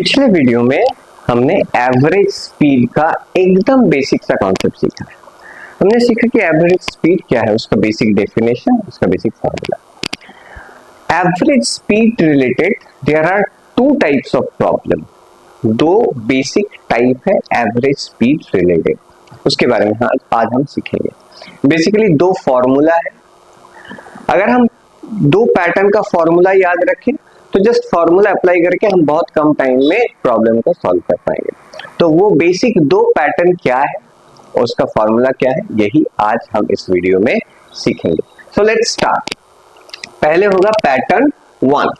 पिछले वीडियो में हमने एवरेज स्पीड का एकदम बेसिक सा कॉन्सेप्ट सीखा। हमने सीखा कि एवरेज स्पीड क्या है, उसका बेसिक डेफिनेशन, उसका basic formula. Average speed related there are two types of problem. दो बेसिक टाइप है एवरेज स्पीड रिलेटेड, उसके बारे में आज हम सीखेंगे। बेसिकली दो फॉर्मूला है। अगर हम दो पैटर्न का फॉर्मूला याद रखें तो जस्ट फॉर्मूला अप्लाई करके हम बहुत कम टाइम में प्रॉब्लम को सॉल्व कर पाएंगे। तो वो बेसिक दो पैटर्न क्या है और उसका फॉर्मूला क्या है, यही आज हम इस वीडियो में सीखेंगे। So let's start. पहले होगा पैटर्न 1,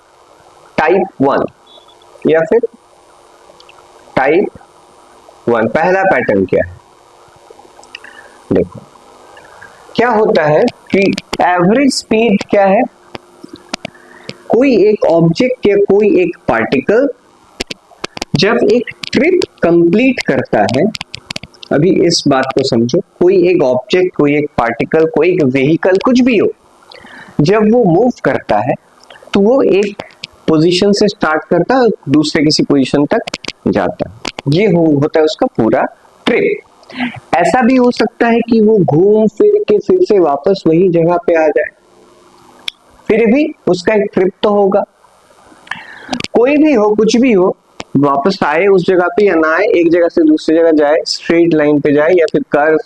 टाइप 1 या फिर टाइप 1। पहला पैटर्न क्या है, देखो क्या होता है कि एवरेज स्पीड क्या है, कोई एक ऑब्जेक्ट या कोई एक पार्टिकल जब एक ट्रिप कंप्लीट करता है, अभी इस बात को समझो, कोई एक ऑब्जेक्ट, कोई एक पार्टिकल, कोई एक व्हीकल, कुछ भी हो, जब वो मूव करता है तो वो एक पोजीशन से स्टार्ट करता है, दूसरे किसी पोजीशन तक जाता है। ये होता है उसका पूरा ट्रिप। ऐसा भी हो सकता है कि वो घूम फिर के फिर से वापस वही जगह पे आ जाए, फिर भी उसका एक ट्रिप तो होगा। कोई भी हो, कुछ भी हो, वापस आए उस जगह पे या ना आए, एक जगह से दूसरी जगह जाए, स्ट्रेट लाइन पे जाए या फिर कर्व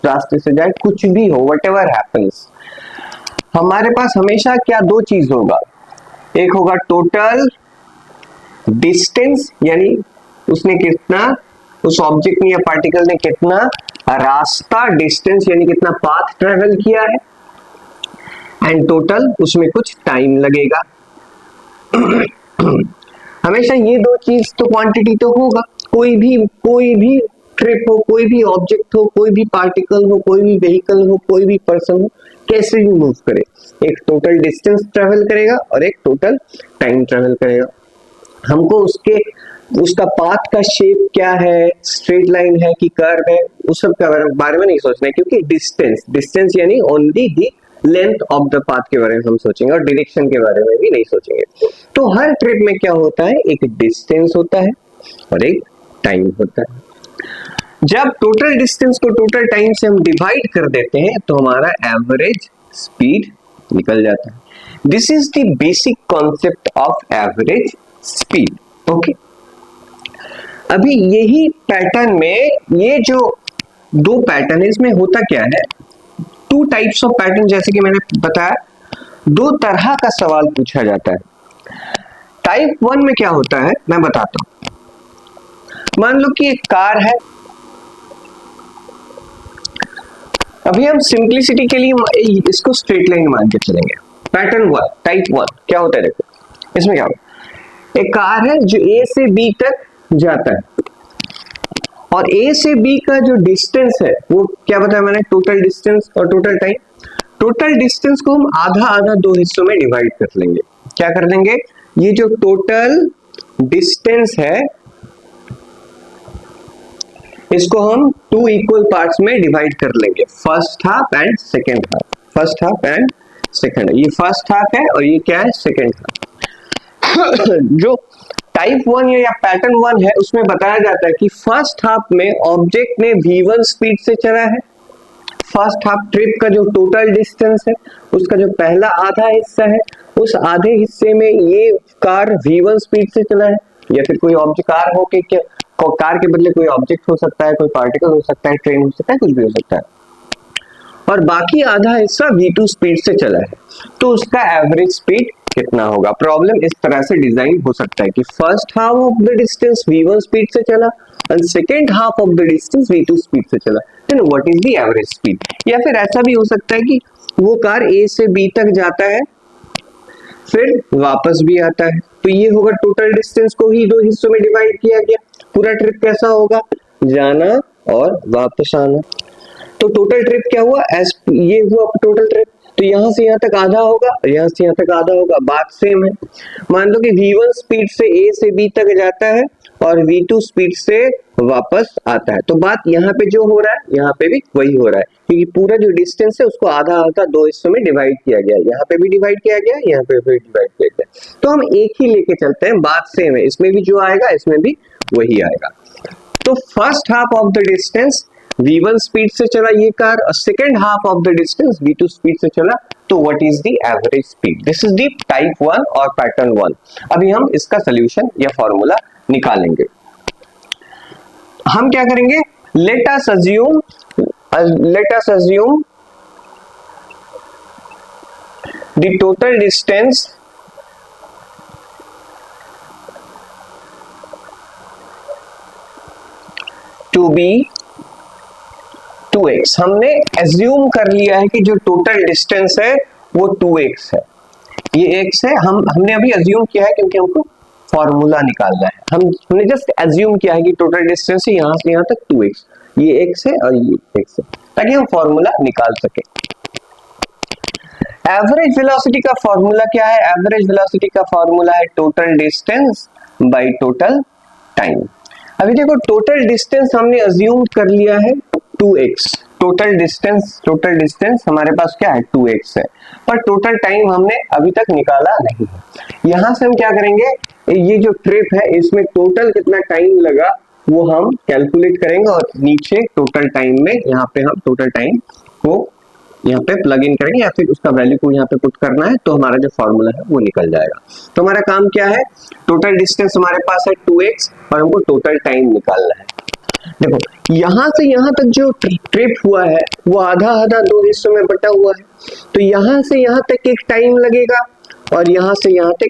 रास्ते से जाए, कुछ भी हो, व्हाटएवर हैपेंस, हमारे पास हमेशा क्या दो चीज होगा। एक होगा टोटल डिस्टेंस, यानी उसने कितना, उस ऑब्जेक्ट ने या पार्टिकल ने कितना रास्ता, डिस्टेंस यानी कितना पाथ ट्रेवल किया है, एंड टोटल उसमें कुछ टाइम लगेगा। हमेशा ये दो चीज तो क्वांटिटी तो होगा। कोई भी ट्रिप हो, कोई भी ऑब्जेक्ट हो, कोई भी पार्टिकल हो, कोई भी व्हीकल हो, कोई भी पर्सन हो, कैसे भी मूव करे, एक टोटल डिस्टेंस ट्रेवल करेगा और एक टोटल टाइम ट्रेवल करेगा। हमको उसका पाथ का शेप क्या है, स्ट्रेट लाइन है कि कर्व है, उस सब के बारे में नहीं सोचना है, क्योंकि डिस्टेंस यानी only the length of the path के बारे में हम सोचेंगे और डायरेक्शन के बारे में भी नहीं सोचेंगे। तो हर ट्रिप में क्या होता है, एक डिस्टेंस होता है और एक टाइम होता है। जब टोटल डिस्टेंस को टोटल टाइम से हम डिवाइड कर देते हैं तो हमारा एवरेज स्पीड निकल जाता है। This is the basic concept of average speed. Okay, अभी यही पैटर्न में ये जो दो पैटर्न है, इसमें होता क्या है, टू टाइप्स ऑफ पैटर्न, जैसे कि मैंने बताया, दो तरह का सवाल पूछा जाता है। टाइप 1 में क्या होता है मैं बताता हूं। मान लो कि एक कार है, अभी हम सिंपलिसिटी के लिए इसको स्ट्रेट लाइन मान के चलेंगे। पैटर्न 1, टाइप 1 क्या होता है, देखो इसमें क्या होता है, एक कार है जो ए से बी तक जाता है और ए से बी का जो डिस्टेंस है वो क्या बताया मैंने, टोटल डिस्टेंस और टोटल टाइम। टोटल डिस्टेंस को हम आधा आधा दो हिस्सों में डिवाइड कर लेंगे। क्या कर लेंगे, ये जो टोटल डिस्टेंस है इसको हम 2 इक्वल पार्ट्स में डिवाइड कर लेंगे, first half and second half. First half and second, ये फर्स्ट हाफ है और ये क्या है, सेकेंड हाफ। जो टाइप 1 या पैटर्न 1 है उसमें बताया जाता है कि फर्स्ट हाफ में ऑब्जेक्ट ने v1 स्पीड से चला है। फर्स्ट हाफ ट्रिप का जो टोटल डिस्टेंस है उसका जो पहला आधा हिस्सा है, उस आधे हिस्से में ये कार v1 स्पीड से चला है, या फिर कोई ऑब्जेक्ट कार हो के, कार के बदले कोई ऑब्जेक्ट हो सकता है, कोई पार्टिकल हो सकता है, ट्रेन हो सकता है, कुछ भी हो सकता है, और बाकी आधा हिस्सा v2 स्पीड से चला है, तो उसका एवरेज स्पीड कितना होगा। प्रॉब्लम इस तरह से डिजाइन हो सकता है कि first half of the distance v1 speed से चला and second half of the distance v2 speed से चला, then what is the average speed. या फिर ऐसा भी हो सकता है कि वो कार ए से बी तक जाता है फिर वापस भी आता है, तो ये होगा टोटल डिस्टेंस को ही दो हिस्सों में डिवाइड किया गया। पूरा ट्रिप कैसा होगा, जाना और वापस आना। तो टोटल ट्रिप क्या हुआ, ये हुआ टोटल ट्रिप। तो यहाँ से यहाँ तक आधा होगा और यहाँ से यहाँ तक आधा होगा, बात सेम है। मान लो कि V1 स्पीड से A से B तक जाता है और V2 स्पीड से वापस आता है, तो बात यहाँ पे जो हो रहा है यहाँ पे भी वही हो रहा है, क्योंकि पूरा जो डिस्टेंस है उसको आधा आधा दो हिस्सों में डिवाइड किया गया, यहाँ पे भी डिवाइड किया गया, यहाँ पे भी डिवाइड किया गया, तो हम एक ही लेके चलते हैं, बात सेम है, इसमें भी जो आएगा इसमें भी वही आएगा। तो first half of the distance V1 speed से चला ये कार और second half of the distance V2 speed से चला, तो what is the average speed? This is the type 1 और पैटर्न 1। अभी हम इसका सोल्यूशन या फॉर्मूला निकालेंगे। हम क्या करेंगे, let us assume the total distance to be 2x। हमने एज्यूम कर लिया है कि जो टोटल डिस्टेंस है वो 2x है, ये x है, हमने अभी एज्यूम किया है क्योंकि हमको फॉर्मूला निकालना है, हमने जस्ट एज्यूम किया है कि टोटल डिस्टेंस है यहाँ से यहाँ तक 2x, ये x है और ये x है, ताकि हम फॉर्मूला निकाल सके। एवरेज वेलोसिटी का फॉर्मूला क्या है? एवरेज वेलोसिटी का फॉर्मूला है total distance by total time. अभी देखो टोटल डिस्टेंस हमने अज्यूम कर लिया है 2x, टोटल डिस्टेंस हमारे पास क्या है 2x है, पर टोटल टाइम हमने अभी तक निकाला नहीं है। यहां से हम क्या करेंगे, ये जो ट्रिप है इसमें टोटल कितना टाइम लगा वो हम कैलकुलेट करेंगे और नीचे टोटल टाइम में यहाँ पे हम टोटल टाइम को यहाँ पे प्लग इन करेंगे या फिर उसका वैल्यू को यहाँ पे पुट करना है, तो हमारा जो फॉर्मूला है वो निकल जाएगा। तो हमारा काम क्या है, टोटल डिस्टेंस हमारे पास है 2x और हमको टोटल टाइम निकालना है। देखो यहां से यहां तक जो ट्रिप हुआ है वो आधा आधा दो हिस्सों में बटा हुआ है, तो यहां से यहां तक एक टाइम लगेगा और यहां से यहां तक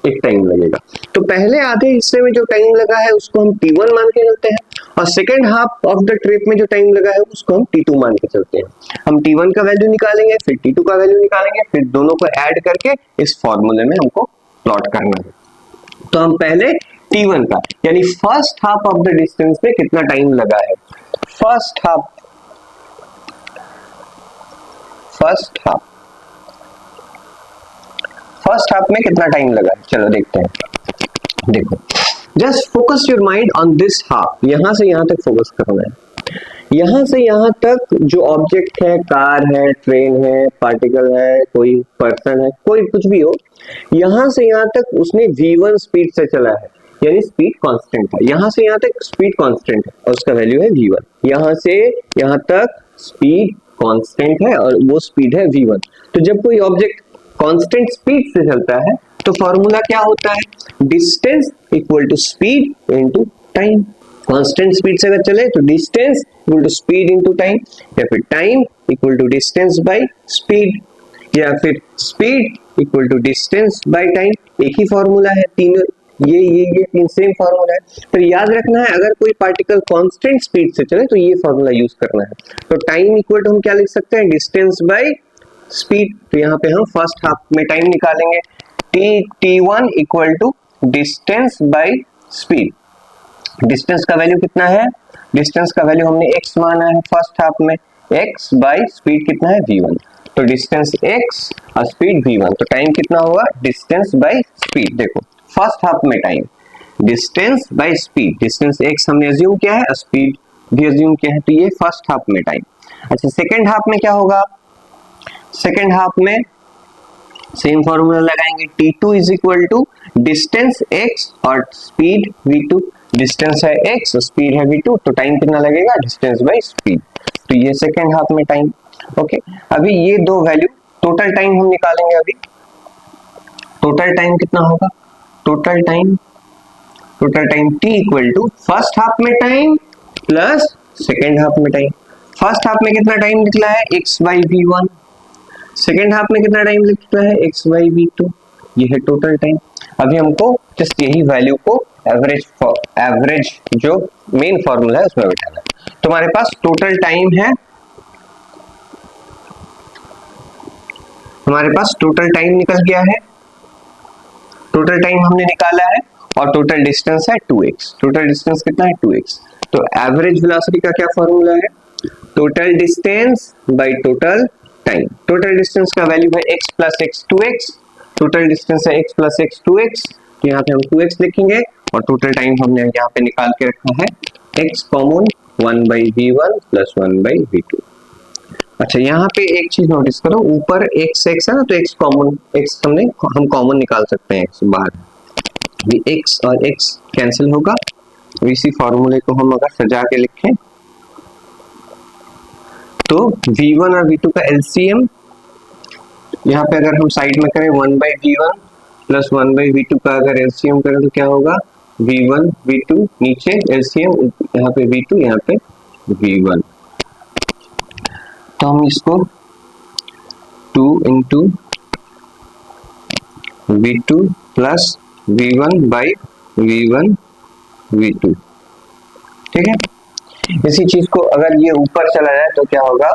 एक टाइम लगेगा। तो पहले आधे हिस्से में जो टाइम लगा है उसको हम T1 मान के चलते हैं और second half of the trip में जो टाइम लगा है उसको हम T2 मान के चलते हैं। हम T1 का वैल्यू निकालेंगे, फिर T2 का वैल्यू निकालेंगे, फिर दोनों को ऐड करके इस फॉर्मूले में हमको प्लॉट करना है। तो हम पहले T1 का यानी first half of the distance में कितना टाइम लगा है, फर्स्ट हाफ में कितना टाइम लगा है, चलो देखते हैं। देखो just focus your mind on this half, यहां से यहां तक फोकस करना है। यहां से यहां तक जो ऑब्जेक्ट है, कार है, ट्रेन है, पार्टिकल है, कोई पर्सन है, कोई कुछ भी हो, यहां से यहां तक उसने V1 स्पीड से चला है, यानी स्पीड कांस्टेंट है। यहां से यहां तक स्पीड कांस्टेंट है और उसका वैल्यू है V1। यहां से यहां तक स्पीड कांस्टेंट है और वो स्पीड है V1। तो जब कोई ऑब्जेक्ट कांस्टेंट स्पीड से चलता है तो फॉर्मूला क्या होता है, distance equal to speed into time. Constant speed से अगर चले तो distance equal to speed into time, या फिर time equal to distance by speed, या फिर speed equal to distance by time. एक ही फॉर्मूला है, तीनों ये तीन सेम फॉर्मूला है। तो याद रखना है अगर कोई पार्टिकल कांस्टेंट स्पीड से चले तो ये फॉर्मूला यूज करना है। तो टाइम इक्वल टू हम क्या लिख सकते हैं, डिस्टेंस बाय स्पीड। तो यहाँ पे हम फर्स्ट हाफ में टाइम निकालेंगे, T1 equal to distance by speed. Distance का वैल्यू कितना है, डिस्टेंस का वैल्यू हमने x माना है फर्स्ट हाफ में, x बाय स्पीड कितना है V1, तो डिस्टेंस x और स्पीड V1, तो टाइम कितना होगा, डिस्टेंस बाय स्पीड। देखो फर्स्ट हाफ में time distance by speed, distance x हमने अज्यूम किया है और स्पीड भी अज्यूम किया है, तो ये फर्स्ट हाफ में टाइम। अच्छा सेकेंड हाफ में क्या होगा, सेकेंड हाफ में सेम फॉर्मूला लगाएंगे, T2 is equal to distance x और स्पीड V2। डिस्टेंस है x और स्पीड है V2, तो टाइम कितना लगेगा, डिस्टेंस बाय स्पीड। तो ये सेकेंड हाफ में टाइम। ओके अभी ये दो वैल्यू, टोटल टाइम हम निकालेंगे। अभी टोटल टाइम कितना होगा, total time T equal to first half में टाइम प्लस सेकेंड हाफ में टाइम। फर्स्ट हाफ में कितना टाइम निकला है, x by V1, second half में कितना टाइम निकला है, x बाई V2, ये है टोटल टाइम। अभी हमको जस्ट यही वैल्यू को एवरेज जो मेन फॉर्मूला है उसमें बैठाना है। तो हमारे पास टोटल टाइम है, हमारे पास टोटल टाइम निकल गया है, टोटल टाइम हमने निकाला है और टोटल डिस्टेंस है 2x। टोटल डिस्टेंस कितना है 2x। तो एवरेज वेलोसिटी का क्या फॉर्मूला है, total distance by total time. Total distance का वैल्यू है x plus x 2x, total distance है x प्लस एक्स 2x, तो यहाँ पे हम 2x लिखेंगे और टोटल टाइम हमने यहाँ पे निकाल के रखा है x common 1/v1 plus 1/v2। अच्छा यहाँ पे एक चीज नोटिस करो, ऊपर x है ना, तो x कॉमन, x हम कॉमन निकाल सकते हैं x बाहर, भी x और x कैंसिल होगा। इसी फॉर्मूले को हम अगर सजा के लिखें तो v1 और v2 का एलसीएम यहाँ पे अगर हम साइड में करें 1/v1 प्लस 1/v2 का अगर एलसीएम करें तो क्या होगा, v1 v2 नीचे एलसीएम, यहाँ पे v2 यहाँ पे v1, तो हम इसको 2 into v2 plus v1/v1 v2, ठीक है। इसी चीज को अगर ये ऊपर चला जाए तो क्या होगा,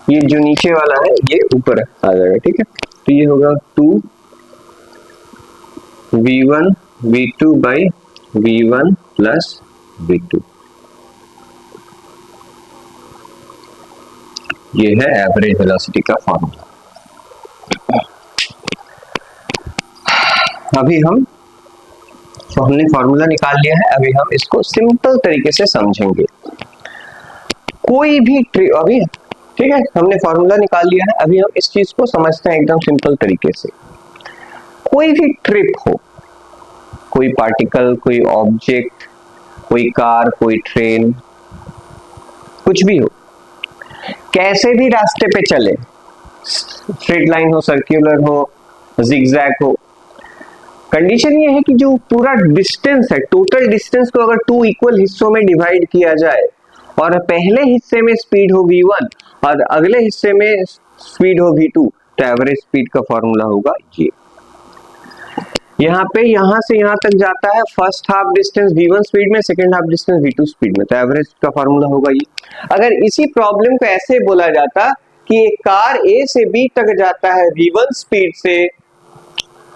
ये जो नीचे वाला है ये ऊपर आ जाएगा, ठीक है। तो ये होगा 2v1 v2/v1 प्लस v2, ये है एवरेज वेलोसिटी का फॉर्मूला। अभी हमने फॉर्मूला निकाल लिया है, अभी हम इसको सिंपल तरीके से समझेंगे। कोई भी ट्रिप, अभी ठीक है हमने फॉर्मूला निकाल लिया है, अभी हम इस चीज को समझते हैं एकदम सिंपल तरीके से। कोई भी ट्रिप हो, कोई पार्टिकल, कोई ऑब्जेक्ट, कोई कार, कोई ट्रेन, कुछ भी हो, कैसे भी रास्ते पे चले, स्ट्रेट लाइन हो, सर्कुलर हो, जिगजैग हो, कंडीशन ये है कि जो पूरा डिस्टेंस है, टोटल डिस्टेंस को अगर 2 इक्वल हिस्सों में डिवाइड किया जाए और पहले हिस्से में स्पीड हो v1 और अगले हिस्से में स्पीड हो v2, तो एवरेज स्पीड का फॉर्मूला होगा ये। यहाँ पे यहाँ से यहाँ तक जाता है first half distance v1 speed में, second half distance v2 speed में, तो एवरेज का फॉर्मूला होगा ये। अगर इसी प्रॉब्लम को ऐसे बोला जाता कि एक कार a से b तक जाता है v1 स्पीड से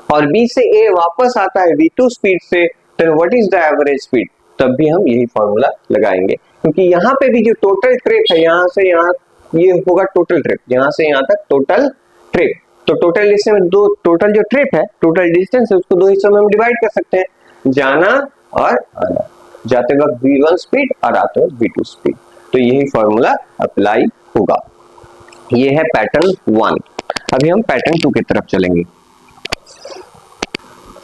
और b से a वापस आता है v2 स्पीड से, then what is the average speed, तब भी हम यही फॉर्मूला लगाएंगे, क्योंकि यहाँ पे भी जो टोटल ट्रिप है, यहाँ से यहाँ ये होगा टोटल ट्रिप, यहाँ से यहाँ तक टोटल ट्रिप, तो टोटल डिस्टेंस दो, टोटल जो ट्रिप है, टोटल डिस्टेंस है, उसको 2 हिस्सों में हम डिवाइड कर सकते हैं, जाना और आना, जाते वक्त v1 स्पीड और आते वक्त v2 स्पीड, तो यही फॉर्मूला अप्लाई होगा। ये है पैटर्न 1। अभी हम पैटर्न 2 की तरफ चलेंगे।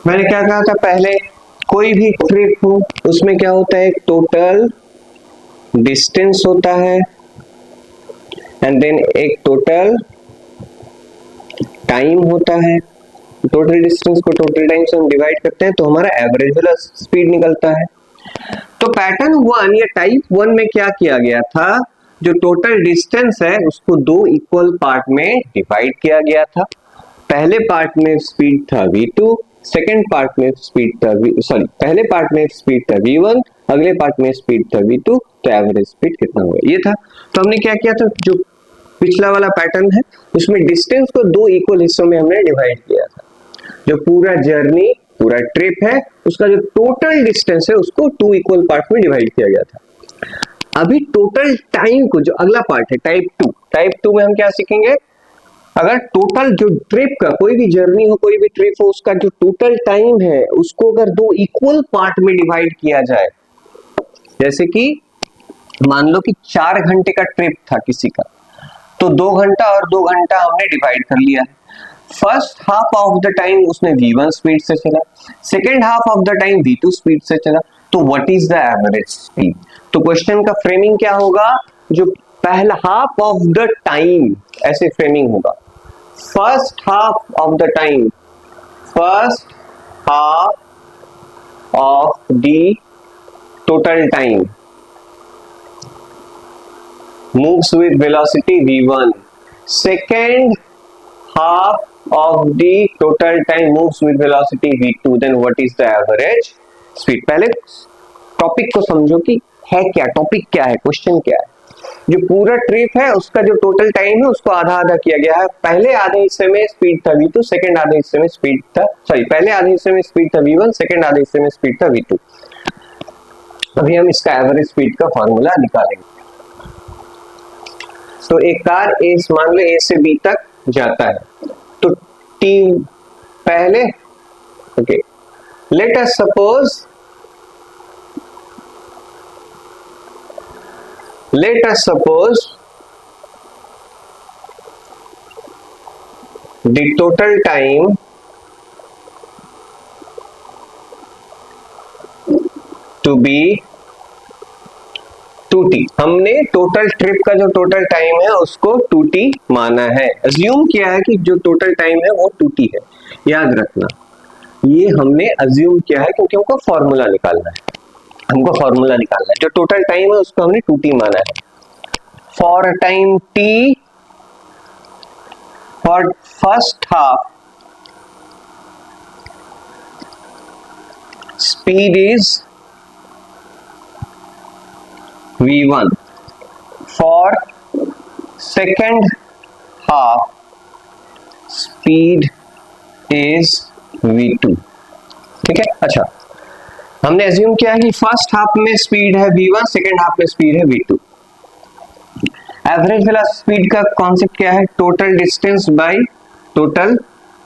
मैंने क्या कहा था पहले, कोई भी ट्रिप हो उसमें क्या होता है, एक टोटल डिस्टेंस होता है एंड देन एक टोटल टाइम होता है। टोटल डिस्टेंस को टोटल टाइम से हम डिवाइड करते हैं तो हमारा एवरेज वेलोसिटी स्पीड निकलता है। तो पैटर्न 1 या टाइप 1 में क्या किया गया था, जो टोटल डिस्टेंस है उसको 2 इक्वल पार्ट में डिवाइड किया गया था। पहले पार्ट में स्पीड था v2, सेकेंड पार्ट में स्पीड था पहले पार्ट में स्पीड था v1, अगले पार्ट में स्पीड था v2, तो एवरेज स्पीड कितना हुआ ये था। तो हमने क्या किया था, जो पिछला वाला पैटर्न है उसमें डिस्टेंस को 2 इक्वल हिस्सों में हमने डिवाइड किया था। जो पूरा जर्नी, पूरा ट्रिप है, उसका जो टोटल डिस्टेंस है उसको 2 इक्वल पार्ट में डिवाइड किया गया था। अभी टोटल टाइम को, जो अगला पार्ट है टाइप 2 में हम क्या सीखेंगे, अगर टोटल जो ट्रिप का, कोई भी जर्नी हो, कोई भी ट्रिप हो, उसका जो टोटल टाइम है उसको अगर 2 इक्वल पार्ट में डिवाइड किया जाए, जैसे कि मान लो कि 4 घंटे का ट्रिप था किसी का, तो 2 घंटा और 2 घंटा हमने डिवाइड कर लिया है। First half of the time उसने v1 स्पीड से चला, second half of the time v2 speed से चला, तो what is the average speed. तो क्वेश्चन का फ्रेमिंग क्या होगा, जो पहला हाफ ऑफ द टाइम, ऐसे फ्रेमिंग होगा, first half of the time, first half of the total time moves with velocity v1, second half of the total time moves with velocity v2, then what is the average speed। पहले topic को समझो कि है क्या, topic क्या है, question क्या है। जो पूरा ट्रिप है उसका जो टोटल टाइम है उसको आधा आधा किया गया है। पहले आधे हिस्से में स्पीड था v2, सेकंड आधे हिस्से में स्पीड था, पहले आधे हिस्से में स्पीड था v1, सेकंड आधे हिस्से में स्पीड था v2। अभी हम इसका एवरेज स्पीड का फॉर्मूला निकालेंगे। तो एक कार ए, मान लो ए से बी तक जाता है, तो टी पहले, okay, let us suppose the total time to be 2t। हमने टोटल ट्रिप का जो टोटल टाइम है उसको 2t माना है, अज्यूम किया है कि जो टोटल टाइम है वो 2t है। याद रखना ये हमने अज्यूम किया है क्योंकि हमको फॉर्मूला निकालना है, जो टोटल टाइम है उसको हमने 2t माना है। For time t for first half speed is v1, for second half speed is v2। ठीक है, अच्छा हमने एज्यूम किया कि फर्स्ट हाफ में स्पीड है v1, सेकेंड हाफ में स्पीड है v2। एवरेज वेलोसिटी स्पीड का कॉन्सेप्ट क्या है? Total distance by total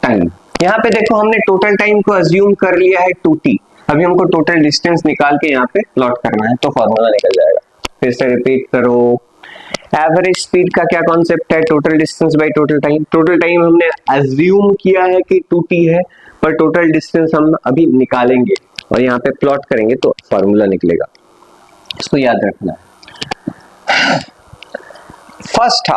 time. यहाँ पे देखो हमने टोटल टाइम को अज्यूम कर लिया है 2t, अभी हमको टोटल डिस्टेंस निकाल के यहाँ पे प्लॉट करना है, तो फॉर्मूला निकल जाएगा। फिर से रिपीट करो, एवरेज स्पीड का क्या कॉन्सेप्ट है? Total distance by total time. Total time हमने अज्यूम किया है कि 2t है, पर टोटल डिस्टेंस हम अभी निकालेंगे और यहाँ पे प्लॉट करेंगे तो फॉर्मूला निकलेगा, इसको याद रखना है। फर्स्ट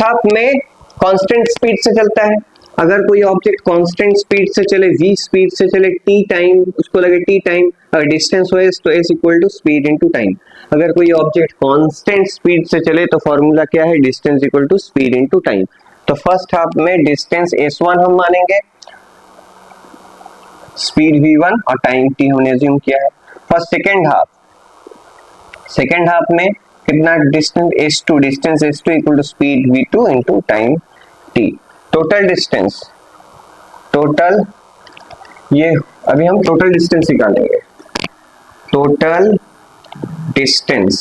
हाफ में कांस्टेंट स्पीड से चलता है। अगर कोई ऑब्जेक्ट कांस्टेंट स्पीड से चले, v स्पीड से चले, t टाइम, उसको लगे t टाइम, अगर डिस्टेंस हो तो s equal to speed into time. अगर कोई ऑब्जेक्ट कांस्टेंट स्पीड से चले तो फॉर्मूला क्या है? Distance equal to speed into time. तो फर्स्ट हाफ में डिस्टेंस s1 हम मानेंगे, स्पीड v1 और टाइम t हमने अज्यूम किया है। फर्स्ट सेकेंड हाफ में कितना distance? s2, distance s2 equal to speed v2 into time t। Total distance, ये अभी हम टोटल डिस्टेंस निकालेंगे। Total distance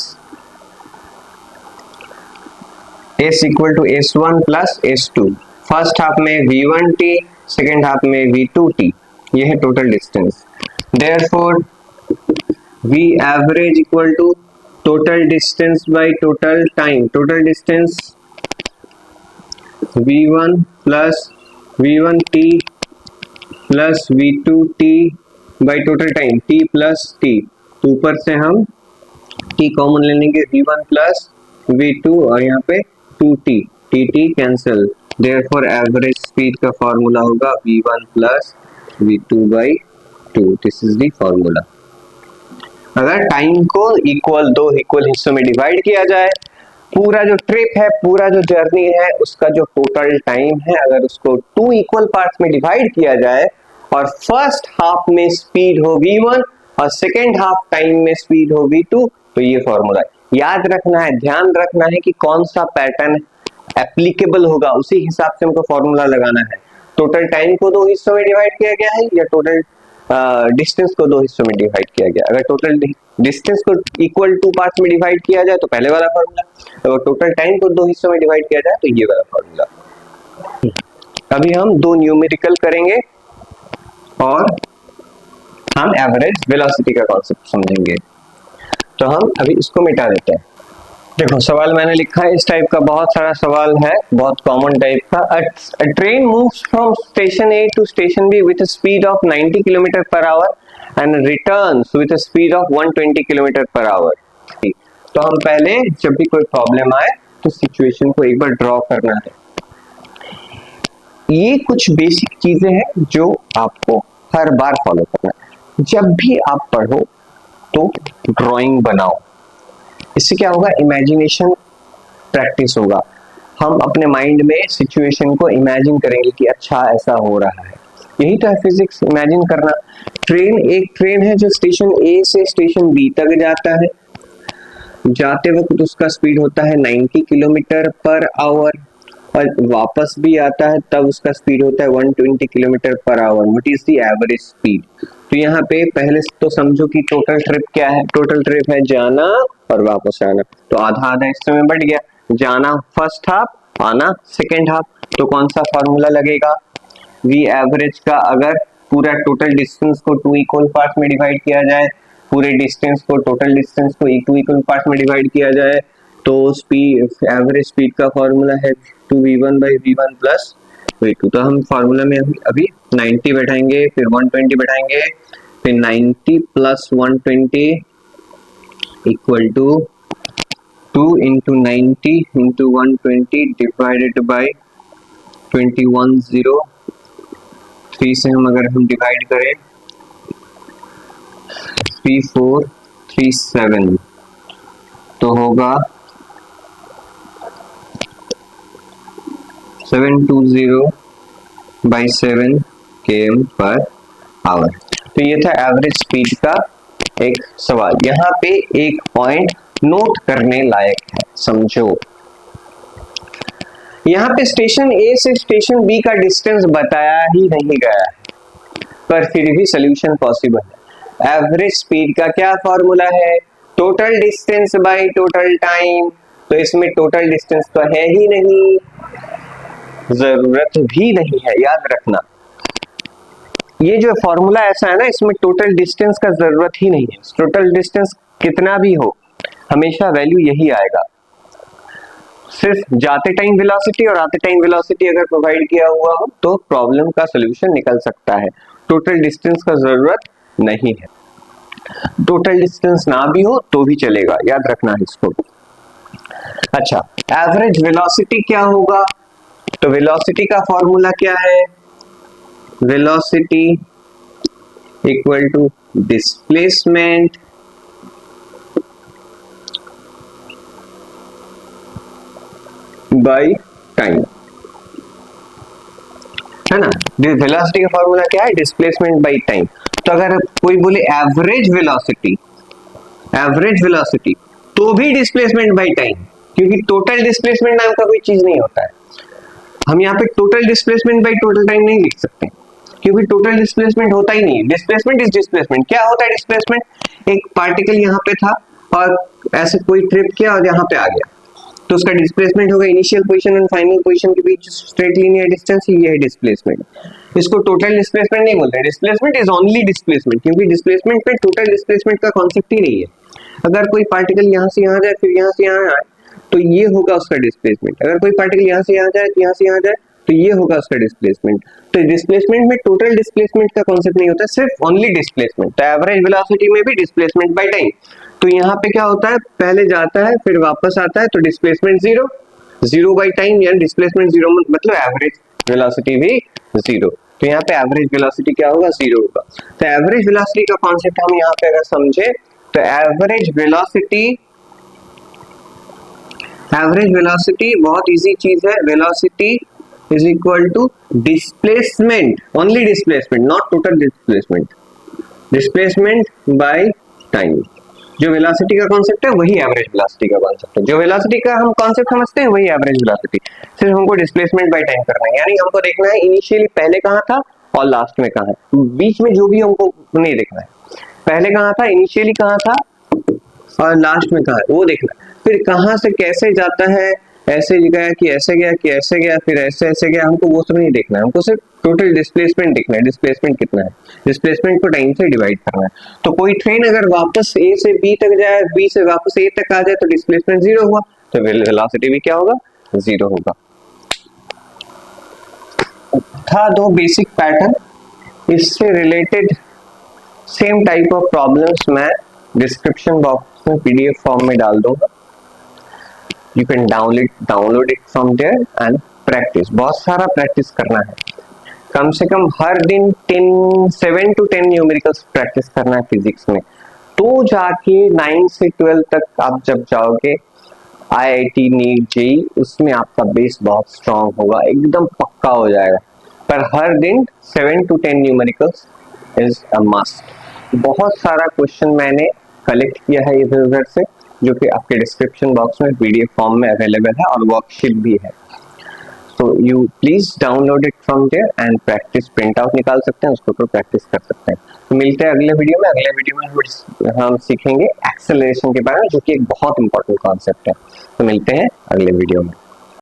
s equal to s1 plus s2। First half में v1t, सेकेंड हाफ में v2t, ये है total distance. Therefore v average equal to total distance by total time. Total distance v1 plus v1t plus v2t by total time, t plus t, ऊपर से हम t common ले लेंगे, v1 plus v2 और यहाँ पे 2t, t cancel. Therefore average speed का formula होगा v1 plus v2 by 2। This is the formula. अगर टाइम को दो इक्वल हिस्सों में डिवाइड किया जाए, पूरा जो ट्रिप है, पूरा जो जर्नी है, उसका जो टोटल टाइम है, अगर उसको 2 इक्वल पार्ट्स में डिवाइड किया जाए और फर्स्ट हाफ में स्पीड हो v1 और सेकेंड हाफ टाइम में स्पीड हो v2, तो ये फॉर्मूला है। याद रखना है, ध्यान रखना है कि कौन सा पैटर्न एप्लीकेबल होगा, उसी हिसाब से हमको फॉर्मूला लगाना है। टोटल टाइम को 2 हिस्सों में डिवाइड किया गया है या टोटल डिस्टेंस को 2 हिस्सों में डिवाइड किया गया। अगर टोटल डिस्टेंस को इक्वल 2 पार्ट्स में डिवाइड किया जाए तो पहले वाला फॉर्मूला, अगर टोटल टाइम को 2 हिस्सों में डिवाइड किया जाए तो ये वाला फॉर्मूला। अभी हम 2 न्यूमेरिकल करेंगे और हम एवरेज वेलोसिटी का कॉन्सेप्ट समझेंगे। तो हम अभी इसको मिटा देते हैं। देखो सवाल मैंने लिखा है, इस टाइप का बहुत सारा सवाल है, बहुत कॉमन टाइप का। A train moves from station A to station B with a speed of 90 kilometre per hour and returns with a speed of 120 kilometre per hour. तो हम पहले जब भी कोई प्रॉब्लम आए तो सिचुएशन को एक बार ड्रॉ करना है। ये कुछ बेसिक चीजें हैं जो आपको हर बार फॉलो करना है। जब भी आप पढ़ो तो ड्राइंग बनाओ, इससे क्या होगा? इमेजिनेशन प्रैक्टिस होगा। हम अपने माइंड में सिचुएशन को इमेजिन करेंगे कि अच्छा ऐसा हो रहा है। यही तो है फिजिक्स, इमेजिन करना। एक ट्रेन है जो स्टेशन ए से स्टेशन बी तक जाता है। जाते वक्त उसका स्पीड होता है 90 किलोमीटर पर आवर और वापस भी आता है तब उसका स्पीड होता है 120 kilometre per our. What is the average speed? तो यहाँ पे पहले तो समझो कि टोटल ट्रिप क्या है। टोटल ट्रिप है जाना और वापस आना, तो आधा आधा हिस्से में बढ़ गया। जाना फर्स्ट हाफ, आना सेकेंड हाफ। तो कौन सा फॉर्मूला लगेगा? वी एवरेज का अगर पूरा टोटल डिस्टेंस को 2 इक्वल पार्ट में डिवाइड किया जाए, पूरे डिस्टेंस को टोटल डिस्टेंस को 2 इक्वल पार्ट में डिवाइड किया जाए, तो स्पीड एवरेज स्पीड का फॉर्मूला है 2v1 by v1 plus v2। तो हम फॉर्मूला में अभी 90 बैठाएंगे, फिर 120 बैठाएंगे, फिर 90 plus 120 equal to 2 into 90 into 120 divided by 21 3 से हम अगर डिवाइड करें 3437 तो होगा 720 by 7 km पर आवर। तो ये था एवरेज स्पीड का एक सवाल। यहाँ पे एक पॉइंट नोट करने लायक है, समझो। यहाँ पे स्टेशन ए से स्टेशन बी का डिस्टेंस बताया ही नहीं गया है, पर फिर भी सोल्यूशन पॉसिबल है। एवरेज स्पीड का क्या फॉर्मूला है? Total distance by total time. तो इसमें टोटल डिस्टेंस तो है ही नहीं, जरूरत भी नहीं है, याद रखना। ये जो फॉर्मूला ऐसा है ना, इसमें टोटल डिस्टेंस का जरूरत ही नहीं है। टोटल डिस्टेंस कितना भी हो, हमेशा वैल्यू यही आएगा। सिर्फ जाते टाइम वेलोसिटी और आते टाइम वेलोसिटी अगर प्रोवाइड किया हुआ हो तो प्रॉब्लम का सॉल्यूशन निकल सकता है। टोटल डिस्टेंस का जरूरत नहीं है। टोटल डिस्टेंस ना भी हो तो भी चलेगा, याद रखना है इसको। अच्छा, एवरेज वेलोसिटी क्या होगा? तो वेलोसिटी का फॉर्मूला क्या है? Velocity equal to displacement by time, है ना। वेलोसिटी का फॉर्मूला क्या है? Displacement by time. तो अगर कोई बोले एवरेज वेलोसिटी तो भी डिस्प्लेसमेंट बाय टाइम, क्योंकि टोटल डिस्प्लेसमेंट नाम का कोई चीज नहीं होता है। हम यहाँ पे total displacement bye total time नहीं लिख सकते, क्योंकि टोटल डिस्प्लेसमेंट होता ही नहीं। Displacement is displacement. क्या होता है डिस्प्लेसमेंट? एक पार्टिकल यहाँ पे था और ऐसे कोई ट्रिप किया और यहाँ पे आ गया, तो उसका डिस्प्लेसमेंट होगा initial position and final position के बीच स्ट्रेट लीनियर डिस्टेंस, ये है डिस्प्लेसमेंट। इसको टोटल डिस्प्लेसमेंट नहीं बोलते। डिस्प्लेसमेंट इज ओनली डिस्प्लेसमेंट, क्योंकि डिस्प्लेसमेंट में टोटल डिस्प्लेसमेंट का कॉन्सेप्ट ही नहीं है। अगर कोई पार्टिकल यहाँ से यहाँ जाए फिर यहाँ से यहाँ आए तो ये होगा उसका डिस्प्लेसमेंट। अगर कोई पार्टिकल यहाँ से यहाँ जाए तो यहाँ से यहाँ जाए तो ये होगा उसका डिस्प्लेसमेंट। तो डिस्प्लेसमेंट में टोटल डिस्प्लेसमेंट का कॉन्सेप्ट नहीं होता, सिर्फ ओनली डिस्प्लेसमेंट। तो एवरेज वेलोसिटी में भी डिस्प्लेसमेंट बाय टाइम। तो यहाँ पे क्या होता है? पहले जाता है फिर वापस आता है, तो डिस्प्लेसमेंट जीरो बाय टाइम, यानी डिस्प्लेसमेंट जीरो मतलब एवरेज वेलोसिटी भी जीरो। तो यहाँ पे एवरेज वेलोसिटी क्या होगा? जीरो होगा। तो एवरेज वेलोसिटी का कॉन्सेप्ट हम यहाँ पे अगर समझे तो एवरेज वेलोसिटी बहुत इजी चीज है। Velocity is equal to displacement, only displacement, not total displacement, displacement by time. जो वेलोसिटी का कॉन्सेप्ट है वही एवरेज वेलोसिटी का कॉन्सेप्ट है। जो वेलोसिटी का हम कॉन्सेप्ट समझते हैं वही एवरेज वेलोसिटी। सिर्फ हमको डिस्प्लेसमेंट बाय टाइम करना है, यानी हमको देखना है इनिशियली पहले कहाँ था और लास्ट में कहाँ है। बीच में जो भी हमको नहीं देखना है, पहले कहाँ था, इनिशियली कहाँ था और लास्ट में कहाँ है, वो देखना है। फिर कहाँ से कैसे जाता है, ऐसे गया कि ऐसे गया कि ऐसे गया फिर ऐसे ऐसे गया, हमको वो सब नहीं देखना है। हमको सिर्फ टोटल डिस्प्लेसमेंट देखना है। डिस्प्लेसमेंट कितना है, डिस्प्लेसमेंट को टाइम से डिवाइड करना है। तो कोई ट्रेन अगर वापस ए से बी तक जाए, बी से वापस ए तक आ जाए तो डिस्प्लेसमेंट जीरो हुआ, तो वेलोसिटी भी क्या होगा? जीरो होगा। था दो बेसिक पैटर्न, इससे related same type of problems मैं डिस्क्रिप्शन बॉक्स में पीडीएफ फॉर्म में डाल दूंगा। You can download it from there and practise. बहुत सारा प्रैक्टिस करना है, कम से कम हर दिन 7 to 10 न्यूमेरिकल्स प्रैक्टिस करना है फिजिक्स में। तो जाके 9 से 12 तक आप जब जाओगे आईआईटी, नीट, जेई, उसमें आपका बेस बहुत स्ट्रांग होगा, एकदम पक्का हो जाएगा। पर हर दिन 7 to 10 numericals is a must. बहुत सारा क्वेश्चन मैंने कलेक्ट किया है इधर उधर से, जो कि आपके डिस्क्रिप्शन बॉक्स में पीडीएफ फॉर्म में अवेलेबल है और वर्कशीट भी है। तो you please download it from there and practise, print out निकाल सकते हैं, उसको तो प्रैक्टिस कर सकते हैं। तो मिलते हैं अगले वीडियो में। अगले वीडियो में हम सीखेंगे एक्सेलरेशन के बारे में, जो कि एक बहुत इंपॉर्टेंट कॉन्सेप्ट है। तो मिलते हैं अगले वीडियो में।